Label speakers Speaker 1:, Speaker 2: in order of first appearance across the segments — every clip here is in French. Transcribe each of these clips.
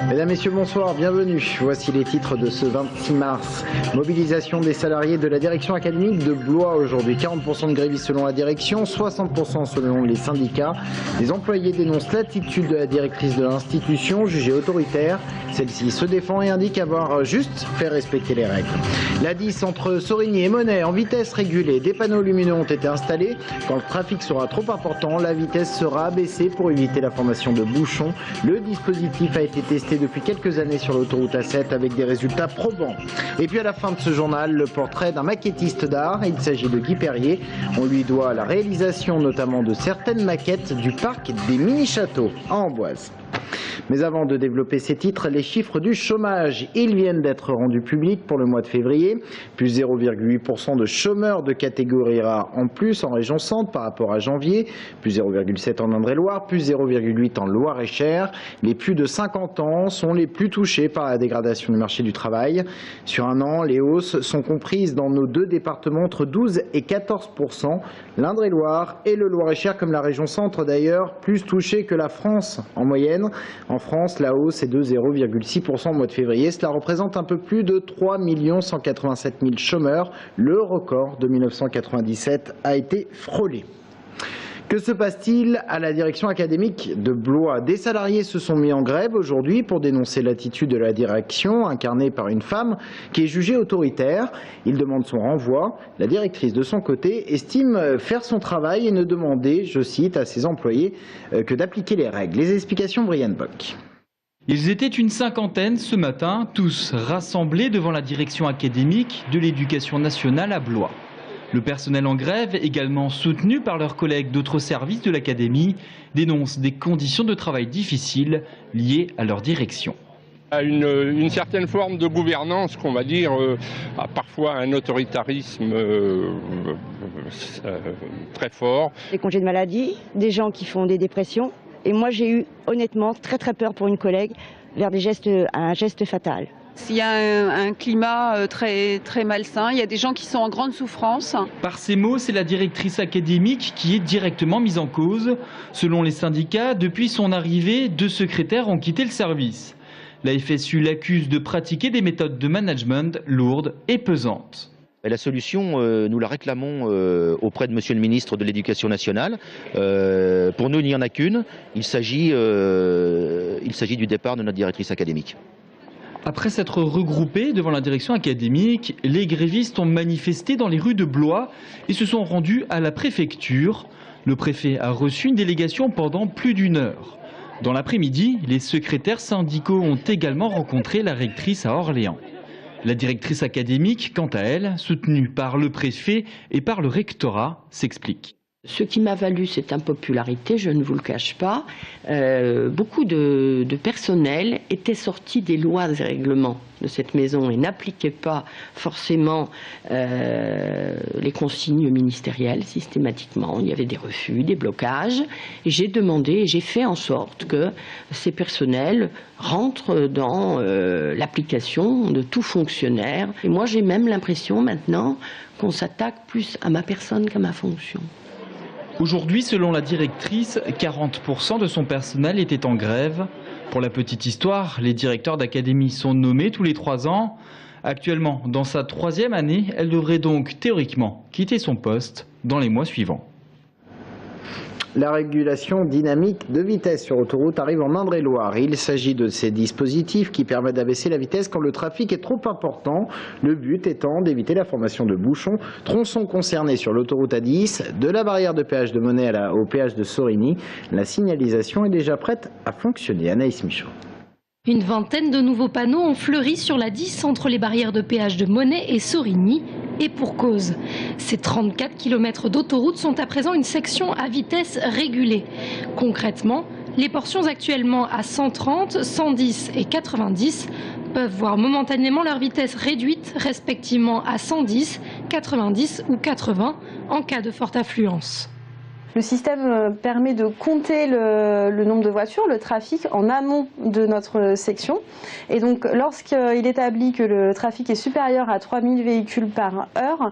Speaker 1: Mesdames, Messieurs, bonsoir, bienvenue. Voici les titres de ce 26 mars. Mobilisation des salariés de la direction académique de Blois aujourd'hui. 40% de grévistes selon la direction, 60% selon les syndicats. Les employés dénoncent l'attitude de la directrice de l'institution, jugée autoritaire. Celle-ci se défend et indique avoir juste fait respecter les règles. La 10 entre Sorigny et Monnet en vitesse régulée. Des panneaux lumineux ont été installés. Quand le trafic sera trop important, la vitesse sera abaissée pour éviter la formation de bouchons. Le dispositif a été testé depuis quelques années sur l'autoroute A7 avec des résultats probants. Et puis à la fin de ce journal, le portrait d'un maquettiste d'art. Il s'agit de Guy Perrier. On lui doit la réalisation notamment de certaines maquettes du parc des mini-châteaux à Amboise. Mais avant de développer ces titres, les chiffres du chômage, ils viennent d'être rendus publics pour le mois de février. Plus 0,8% de chômeurs de catégorie A en plus en région centre par rapport à janvier. Plus 0,7 en Indre-et-Loire, plus 0,8 en Loire-et-Cher. Les plus de 50 ans sont les plus touchés par la dégradation du marché du travail. Sur un an, les hausses sont comprises dans nos deux départements entre 12 et 14%. L'Indre-et-Loire et le Loire-et-Cher, comme la région centre d'ailleurs, plus touchés que la France en moyenne. En France, la hausse est de 0,6% au mois de février. Cela représente un peu plus de 3 187 000 chômeurs. Le record de 1997 a été frôlé. Que se passe-t-il à la direction académique de Blois? Des salariés se sont mis en grève aujourd'hui pour dénoncer l'attitude de la direction, incarnée par une femme qui est jugée autoritaire. Ils demandent son renvoi. La directrice, de son côté, estime faire son travail et ne demander, je cite, à ses employés que d'appliquer les règles. Les explications, Brian Bock.
Speaker 2: Ils étaient une cinquantaine ce matin, tous rassemblés devant la direction académique de l'éducation nationale à Blois. Le personnel en grève, également soutenu par leurs collègues d'autres services de l'académie, dénonce des conditions de travail difficiles liées à leur direction.
Speaker 3: Une certaine forme de gouvernance, qu'on va dire, parfois un autoritarisme très fort.
Speaker 4: Des congés de maladie, des gens qui font des dépressions. Et moi j'ai eu honnêtement très peur pour une collègue vers un geste fatal.
Speaker 5: Il y a un climat très malsain, il y a des gens qui sont en grande souffrance.
Speaker 2: Par ces mots, c'est la directrice académique qui est directement mise en cause. Selon les syndicats, depuis son arrivée, 2 secrétaires ont quitté le service. La FSU l'accuse de pratiquer des méthodes de management lourdes et pesantes.
Speaker 6: La solution, nous la réclamons auprès de Monsieur le ministre de l'Éducation nationale. Pour nous, il n'y en a qu'une. Il s'agit du départ de notre directrice académique.
Speaker 2: Après s'être regroupés devant la direction académique, les grévistes ont manifesté dans les rues de Blois et se sont rendus à la préfecture. Le préfet a reçu une délégation pendant plus d'1 heure. Dans l'après-midi, les secrétaires syndicaux ont également rencontré la rectrice à Orléans. La directrice académique, quant à elle, soutenue par le préfet et par le rectorat, s'explique.
Speaker 7: Ce qui m'a valu cette impopularité, je ne vous le cache pas, beaucoup de personnel était sorti des lois et règlements de cette maison et n'appliquait pas forcément les consignes ministérielles systématiquement. Il y avait des refus, des blocages. Et j'ai demandé et j'ai fait en sorte que ces personnels rentrent dans l'application de tout fonctionnaire. Et moi j'ai même l'impression maintenant qu'on s'attaque plus à ma personne qu'à ma fonction.
Speaker 2: Aujourd'hui, selon la directrice, 40% de son personnel était en grève. Pour la petite histoire, les directeurs d'académie sont nommés tous les 3 ans. Actuellement, dans sa 3e année, elle devrait donc théoriquement quitter son poste dans les mois suivants.
Speaker 1: La régulation dynamique de vitesse sur autoroute arrive en Indre-et-Loire. Il s'agit de ces dispositifs qui permettent d'abaisser la vitesse quand le trafic est trop important. Le but étant d'éviter la formation de bouchons. Tronçons concernés sur l'autoroute A10, de la barrière de péage de Monnet au péage de Sorigny. La signalisation est déjà prête à fonctionner. Anaïs Michaud.
Speaker 8: Une vingtaine de nouveaux panneaux ont fleuri sur la 10 entre les barrières de péage de Monnet et Sorigny. Et pour cause. Ces 34 km d'autoroute sont à présent une section à vitesse régulée. Concrètement, les portions actuellement à 130, 110 et 90 peuvent voir momentanément leur vitesse réduite, respectivement à 110, 90 ou 80 en cas de forte affluence.
Speaker 9: Le système permet de compter le nombre de voitures, le trafic en amont de notre section. Et donc lorsqu'il établit que le trafic est supérieur à 3000 véhicules par heure,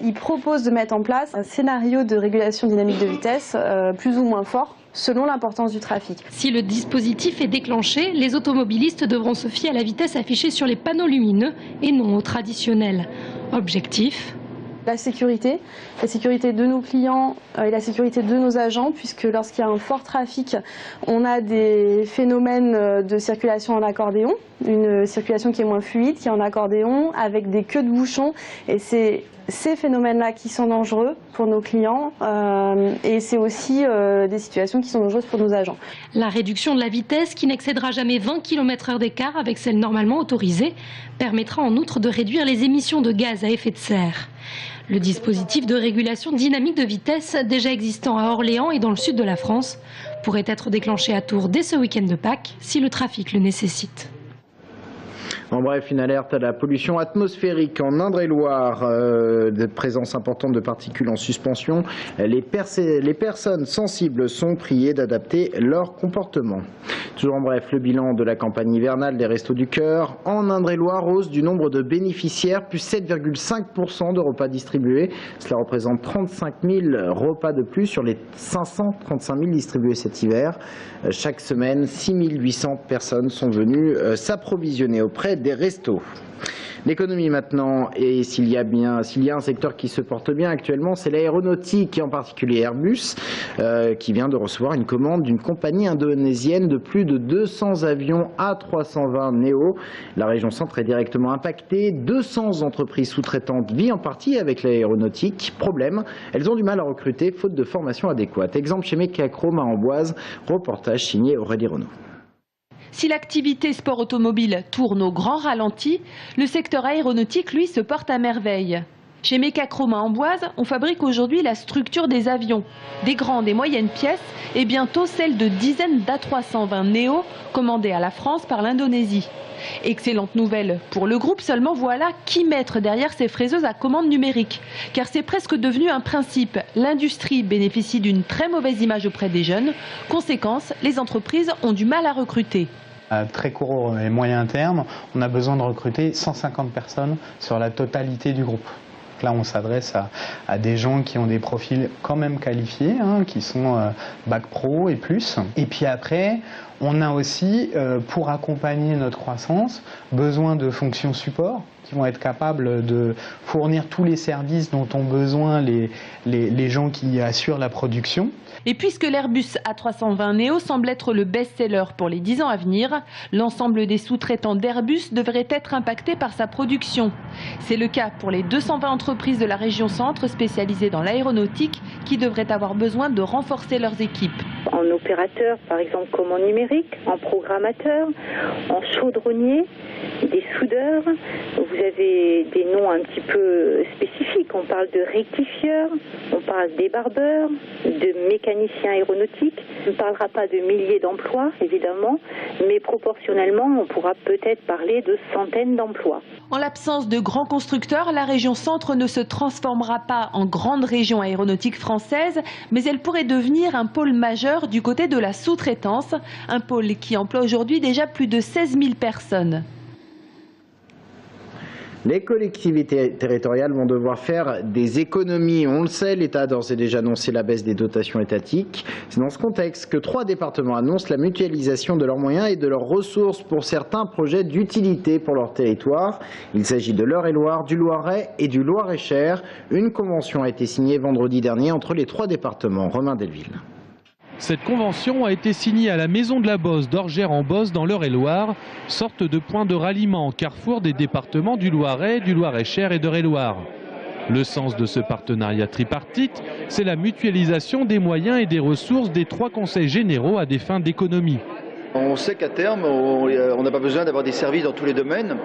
Speaker 9: il propose de mettre en place un scénario de régulation dynamique de vitesse plus ou moins fort, selon l'importance du trafic.
Speaker 8: Si le dispositif est déclenché, les automobilistes devront se fier à la vitesse affichée sur les panneaux lumineux et non au traditionnel. Objectif :
Speaker 9: la sécurité de nos clients et la sécurité de nos agents, puisque lorsqu'il y a un fort trafic, on a des phénomènes de circulation en accordéon, une circulation qui est moins fluide, qui est en accordéon, avec des queues de bouchons, et c'est ces phénomènes-là qui sont dangereux pour nos clients et c'est aussi des situations qui sont dangereuses pour nos agents.
Speaker 8: La réduction de la vitesse, qui n'excédera jamais 20 km/h d'écart avec celle normalement autorisée, permettra en outre de réduire les émissions de gaz à effet de serre. Le dispositif de régulation dynamique de vitesse, déjà existant à Orléans et dans le sud de la France, pourrait être déclenché à Tours dès ce week-end de Pâques, si le trafic le nécessite.
Speaker 1: En bref, une alerte à la pollution atmosphérique en Indre-et-Loire, de présence importante de particules en suspension. Les personnes sensibles sont priées d'adapter leur comportement. Toujours en bref, le bilan de la campagne hivernale des Restos du Cœur. En Indre-et-Loire, hausse du nombre de bénéficiaires, plus 7,5% de repas distribués. Cela représente 35 000 repas de plus sur les 535 000 distribués cet hiver. Chaque semaine, 6 800 personnes sont venues s'approvisionner auprès des restos. L'économie maintenant, et s'il y a un secteur qui se porte bien actuellement, c'est l'aéronautique, et en particulier Airbus, qui vient de recevoir une commande d'une compagnie indonésienne de plus de 200 avions A320 Neo. La région centre est directement impactée. 200 entreprises sous-traitantes vivent en partie avec l'aéronautique. Problème, elles ont du mal à recruter, faute de formation adéquate. Exemple chez Mecachrome à Amboise, reportage signé Aurélie Renaud.
Speaker 10: Si l'activité sport automobile tourne au grand ralenti, le secteur aéronautique, lui, se porte à merveille. Chez Mecachrome à Amboise, on fabrique aujourd'hui la structure des avions, des grandes et moyennes pièces et bientôt celle de dizaines d'A320 Neo commandées à la France par l'Indonésie. Excellente nouvelle pour le groupe, seulement voilà qui mettre derrière ces fraiseuses à commande numérique. Car c'est presque devenu un principe. L'industrie bénéficie d'une très mauvaise image auprès des jeunes. Conséquence, les entreprises ont du mal à recruter.
Speaker 11: À très court et moyen terme, on a besoin de recruter 150 personnes sur la totalité du groupe. Là, on s'adresse à des gens qui ont des profils quand même qualifiés, qui sont bac pro et plus. Et puis après, on a aussi, pour accompagner notre croissance, besoin de fonctions support qui vont être capables de fournir tous les services dont ont besoin les gens qui assurent la production.
Speaker 10: Et puisque l'Airbus A320 Neo semble être le best-seller pour les 10 ans à venir, l'ensemble des sous-traitants d'Airbus devraient être impactés par sa production. C'est le cas pour les 220 entreprises de la région centre spécialisées dans l'aéronautique qui devraient avoir besoin de renforcer leurs équipes.
Speaker 12: En opérateur, par exemple, comme en numérique, en programmateur, en chaudronnier, des soudeurs. Vous avez des noms un petit peu spécifiques. On parle de rectifieurs, on parle débarbeurs, de mécaniciens aéronautiques. On ne parlera pas de milliers d'emplois, évidemment, mais proportionnellement, on pourra peut-être parler de centaines d'emplois.
Speaker 10: En l'absence de grands constructeurs, la région centre ne se transformera pas en grande région aéronautique française, mais elle pourrait devenir un pôle majeur du côté de la sous-traitance, un pôle qui emploie aujourd'hui déjà plus de 16 000 personnes.
Speaker 1: Les collectivités territoriales vont devoir faire des économies. On le sait, l'État a d'ores et déjà annoncé la baisse des dotations étatiques. C'est dans ce contexte que 3 départements annoncent la mutualisation de leurs moyens et de leurs ressources pour certains projets d'utilité pour leur territoire. Il s'agit de l'Eure-et-Loire, du Loiret et du Loir-et-Cher. Une convention a été signée vendredi dernier entre les 3 départements. Romain Delville.
Speaker 13: Cette convention a été signée à la Maison de la Bosse d'Orgères-en-Bosse dans l'Eure-et-Loire, sorte de point de ralliement, carrefour des départements du Loiret, du Loir-et-Cher et d'Eure-et-Loire. Le sens de ce partenariat tripartite, c'est la mutualisation des moyens et des ressources des 3 conseils généraux à des fins d'économie.
Speaker 14: On sait qu'à terme, on n'a pas besoin d'avoir des services dans tous les domaines.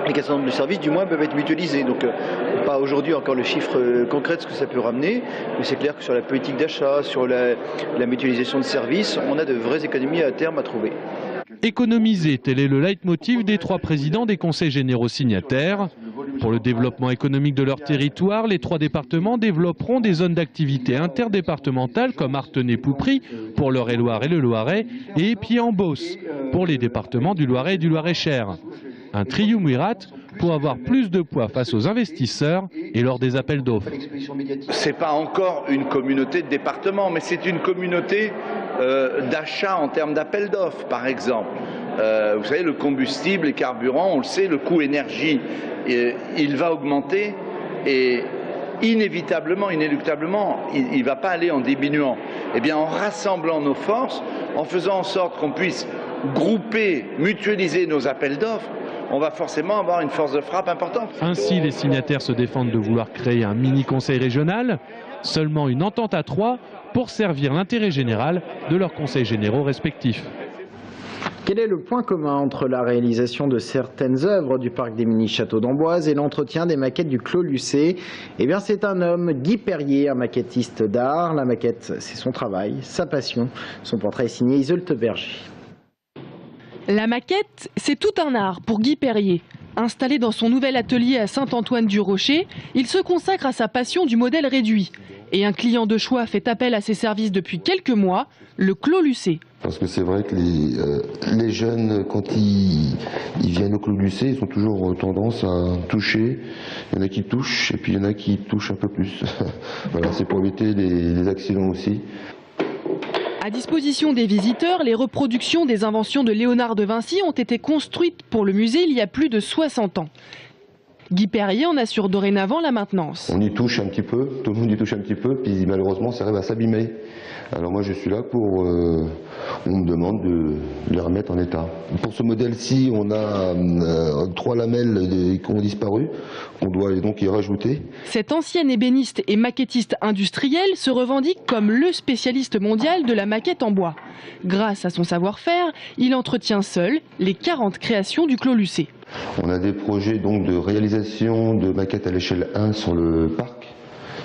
Speaker 14: Et qu'un certain nombre de services, du moins, peuvent être mutualisés. Donc, pas aujourd'hui encore le chiffre concret de ce que ça peut ramener, mais c'est clair que sur la politique d'achat, sur la mutualisation de services, on a de vraies économies à terme à trouver.
Speaker 13: Économiser, tel est le leitmotiv des 3 présidents des conseils généraux signataires. Pour le développement économique de leur territoire, les 3 départements développeront des zones d'activité interdépartementales comme Artenay-Poupry pour l'Eure-et-Loir et le Loiret et Épied-en-Beauce pour les départements du Loiret et du Loiret-Cher. Un triumvirat pour avoir plus de poids face aux investisseurs et lors des appels d'offres.
Speaker 15: Ce n'est pas encore une communauté de départements, mais c'est une communauté d'achat en termes d'appels d'offres, par exemple. Vous savez, le combustible, les carburants, on le sait, le coût énergie, il va augmenter et inévitablement, inéluctablement, il ne va pas aller en diminuant. Eh bien, en rassemblant nos forces, en faisant en sorte qu'on puisse grouper, mutualiser nos appels d'offres, on va forcément avoir une force de frappe importante.
Speaker 13: Ainsi, les signataires se défendent de vouloir créer un mini-conseil régional, seulement une entente à 3 pour servir l'intérêt général de leurs conseils généraux respectifs.
Speaker 1: Quel est le point commun entre la réalisation de certaines œuvres du parc des mini-châteaux d'Amboise et l'entretien des maquettes du Clos Lucé? Eh bien, c'est un homme, Guy Perrier, un maquettiste d'art. La maquette, c'est son travail, sa passion. Son portrait est signé Iseult Berger.
Speaker 10: La maquette, c'est tout un art pour Guy Perrier. Installé dans son nouvel atelier à Saint-Antoine-du-Rocher, il se consacre à sa passion du modèle réduit. Et un client de choix fait appel à ses services depuis quelques mois, le Clos Lucé.
Speaker 16: Parce que c'est vrai que les jeunes, quand ils viennent au Clos Lucé, ils ont toujours tendance à toucher. Il y en a qui touchent et puis il y en a qui touchent un peu plus. Voilà, c'est pour éviter les accidents aussi.
Speaker 10: À disposition des visiteurs, les reproductions des inventions de Léonard de Vinci ont été construites pour le musée il y a plus de 60 ans. Guy Perrier en assure dorénavant la maintenance.
Speaker 16: On y touche un petit peu, tout le monde y touche un petit peu, puis malheureusement ça arrive à s'abîmer. Alors moi je suis là pour, on me demande de les remettre en état. Pour ce modèle-ci, on a 3 lamelles qui ont disparu, qu'on doit donc y rajouter.
Speaker 10: Cet ancien ébéniste et maquettiste industriel se revendique comme le spécialiste mondial de la maquette en bois. Grâce à son savoir-faire, il entretient seul les 40 créations du Clos Lucé.
Speaker 16: On a des projets donc de réalisation de maquettes à l'échelle 1 sur le parc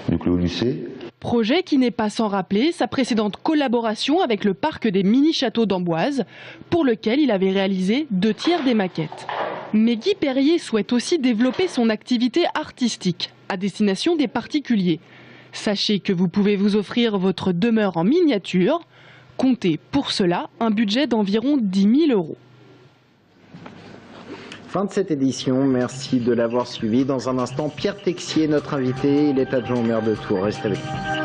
Speaker 16: du Clos Lucé.
Speaker 10: Projet qui n'est pas sans rappeler sa précédente collaboration avec le parc des mini-châteaux d'Amboise, pour lequel il avait réalisé 2/3 des maquettes. Mais Guy Perrier souhaite aussi développer son activité artistique à destination des particuliers. Sachez que vous pouvez vous offrir votre demeure en miniature. Comptez pour cela un budget d'environ 10 000 €.
Speaker 1: Fin de cette édition, merci de l'avoir suivi. Dans un instant, Pierre Texier, notre invité, il est adjoint au maire de Tours. Restez avec nous.